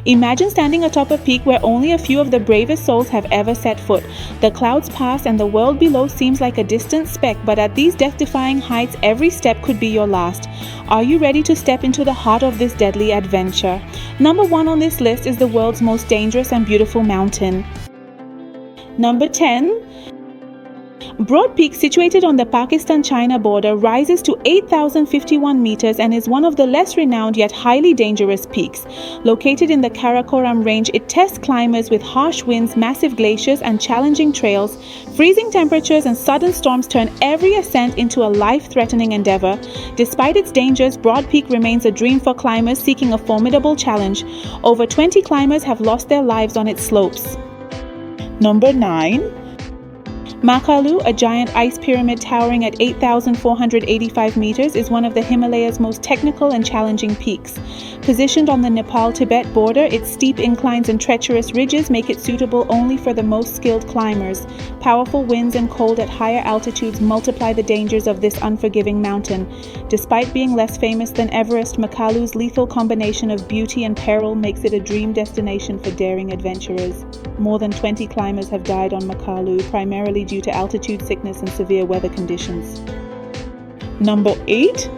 Imagine standing atop a peak where only a few of the bravest souls have ever set foot. The clouds pass and the world below seems like a distant speck, but at these death-defying heights, every step could be your last. Are you ready to step into the heart of this deadly adventure? Number 1 on this list is the world's most dangerous and beautiful mountain. Number 10. Broad Peak, situated on the Pakistan-China border, rises to 8,051 meters and is one of the less renowned yet highly dangerous peaks. Located in the Karakoram range, it tests climbers with harsh winds, massive glaciers and challenging trails. Freezing temperatures and sudden storms turn every ascent into a life-threatening endeavor. Despite its dangers, Broad Peak remains a dream for climbers seeking a formidable challenge. Over 20 climbers have lost their lives on its slopes. Number 9. Makalu, a giant ice pyramid towering at 8,485 meters, is one of the Himalayas' most technical and challenging peaks. Positioned on the Nepal-Tibet border, its steep inclines and treacherous ridges make it suitable only for the most skilled climbers. Powerful winds and cold at higher altitudes multiply the dangers of this unforgiving mountain. Despite being less famous than Everest, Makalu's lethal combination of beauty and peril makes it a dream destination for daring adventurers. More than 20 climbers have died on Makalu, primarily due to altitude sickness and severe weather conditions. Number 8.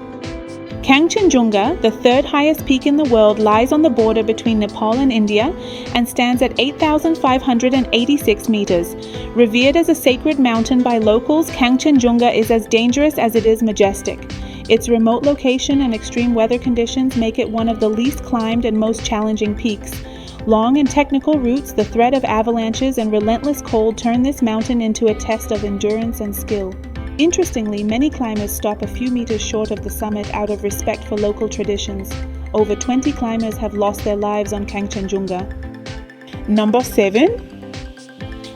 Kangchenjunga, the third highest peak in the world, lies on the border between Nepal and India and stands at 8,586 meters. Revered as a sacred mountain by locals, Kangchenjunga is as dangerous as it is majestic. Its remote location and extreme weather conditions make it one of the least climbed and most challenging peaks. Long and technical routes, the threat of avalanches, and relentless cold turn this mountain into a test of endurance and skill. Interestingly, many climbers stop a few meters short of the summit out of respect for local traditions. Over 20 climbers have lost their lives on Kangchenjunga. Number 7.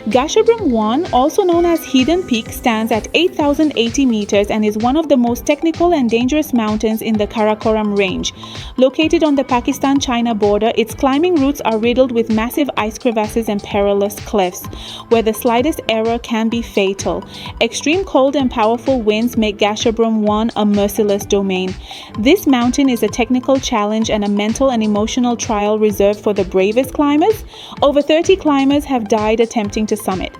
Gasherbrum I, also known as Hidden Peak, stands at 8,080 meters and is one of the most technical and dangerous mountains in the Karakoram range. Located on the Pakistan-China border, its climbing routes are riddled with massive ice crevasses and perilous cliffs, where the slightest error can be fatal. Extreme cold and powerful winds make Gasherbrum I a merciless domain. This mountain is a technical challenge and a mental and emotional trial reserved for the bravest climbers. Over 30 climbers have died attempting to summit.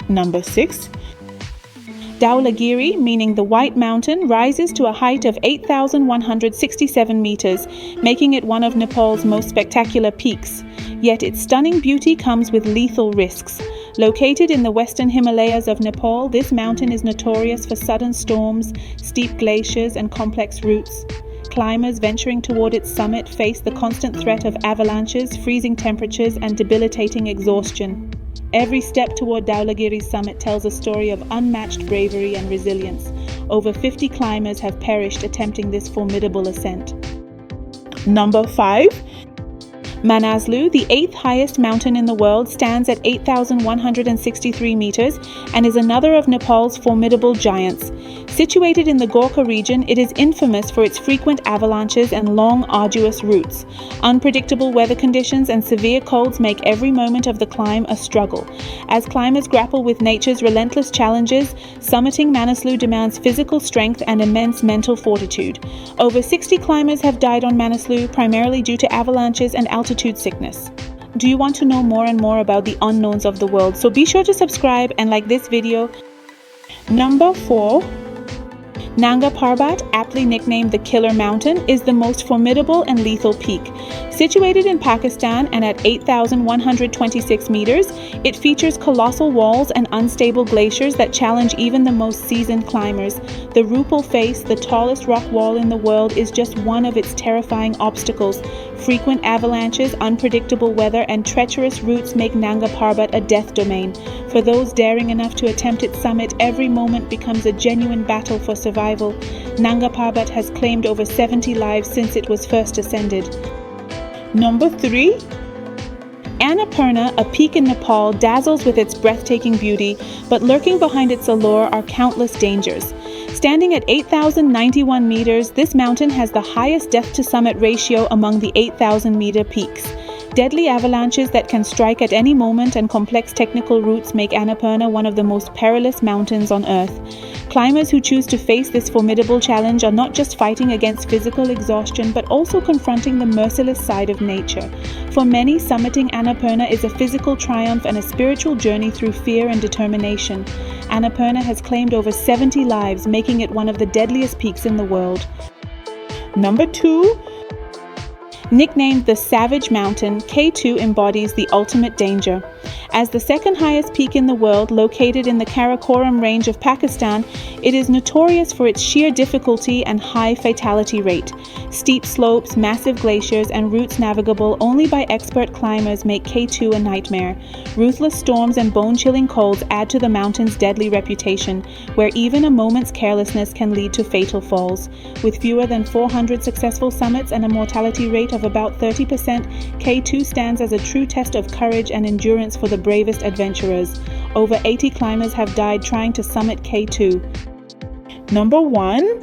Number 6. Dhaulagiri, meaning the White Mountain, rises to a height of 8,167 meters, making it one of Nepal's most spectacular peaks. Yet its stunning beauty comes with lethal risks. Located in the western Himalayas of Nepal, this mountain is notorious for sudden storms, steep glaciers, and complex routes. Climbers venturing toward its summit face the constant threat of avalanches, freezing temperatures, and debilitating exhaustion. Every step toward Dhaulagiri's summit tells a story of unmatched bravery and resilience. Over 50 climbers have perished attempting this formidable ascent. Number 5. Manaslu, the 8th highest mountain in the world, stands at 8,163 meters and is another of Nepal's formidable giants. Situated in the Gorkha region, it is infamous for its frequent avalanches and long, arduous routes. Unpredictable weather conditions and severe colds make every moment of the climb a struggle. As climbers grapple with nature's relentless challenges, summiting Manaslu demands physical strength and immense mental fortitude. Over 60 climbers have died on Manaslu, primarily due to avalanches and altitude sickness. Do you want to know more and more about the unknowns of the world? So be sure to subscribe and like this video. Number 4. Nanga Parbat, aptly nicknamed the Killer Mountain, is the most formidable and lethal peak. Situated in Pakistan and at 8,126 meters, it features colossal walls and unstable glaciers that challenge even the most seasoned climbers. The Rupal Face, the tallest rock wall in the world, is just one of its terrifying obstacles. Frequent avalanches, unpredictable weather, and treacherous routes make Nanga Parbat a death domain. For those daring enough to attempt its summit, every moment becomes a genuine battle for survival. Nanga Parbat has claimed over 70 lives since it was first ascended. Number 3. Annapurna, a peak in Nepal, dazzles with its breathtaking beauty, but lurking behind its allure are countless dangers. Standing at 8,091 meters, this mountain has the highest death-to-summit ratio among the 8,000-meter peaks. Deadly avalanches that can strike at any moment and complex technical routes make Annapurna one of the most perilous mountains on Earth. Climbers who choose to face this formidable challenge are not just fighting against physical exhaustion, but also confronting the merciless side of nature. For many, summiting Annapurna is a physical triumph and a spiritual journey through fear and determination. Annapurna has claimed over 70 lives, making it one of the deadliest peaks in the world. Number 2. Nicknamed the Savage Mountain, K2 embodies the ultimate danger. As the second highest peak in the world, located in the Karakoram range of Pakistan, it is notorious for its sheer difficulty and high fatality rate. Steep slopes, massive glaciers, and routes navigable only by expert climbers make K2 a nightmare. Ruthless storms and bone-chilling colds add to the mountain's deadly reputation, where even a moment's carelessness can lead to fatal falls. With fewer than 400 successful summits and a mortality rate of about 30%, K2 stands as a true test of courage and endurance for the bravest adventurers. Over 80 climbers have died trying to summit K2. Number 1.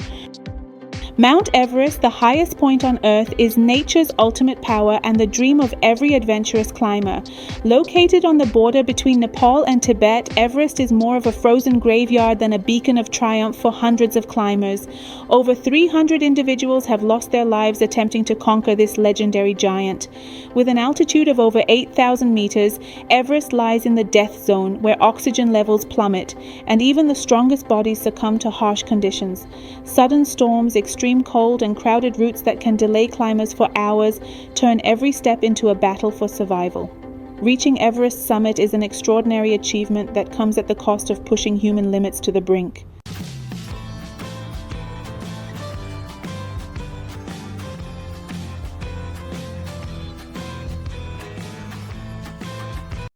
Mount Everest, the highest point on Earth, is nature's ultimate power and the dream of every adventurous climber. Located on the border between Nepal and Tibet, Everest is more of a frozen graveyard than a beacon of triumph for hundreds of climbers. Over 300 individuals have lost their lives attempting to conquer this legendary giant. With an altitude of over 8,000 meters, Everest lies in the death zone, where oxygen levels plummet, and even the strongest bodies succumb to harsh conditions. Sudden storms, extreme cold, and crowded routes that can delay climbers for hours turn every step into a battle for survival. Reaching Everest's summit is an extraordinary achievement that comes at the cost of pushing human limits to the brink.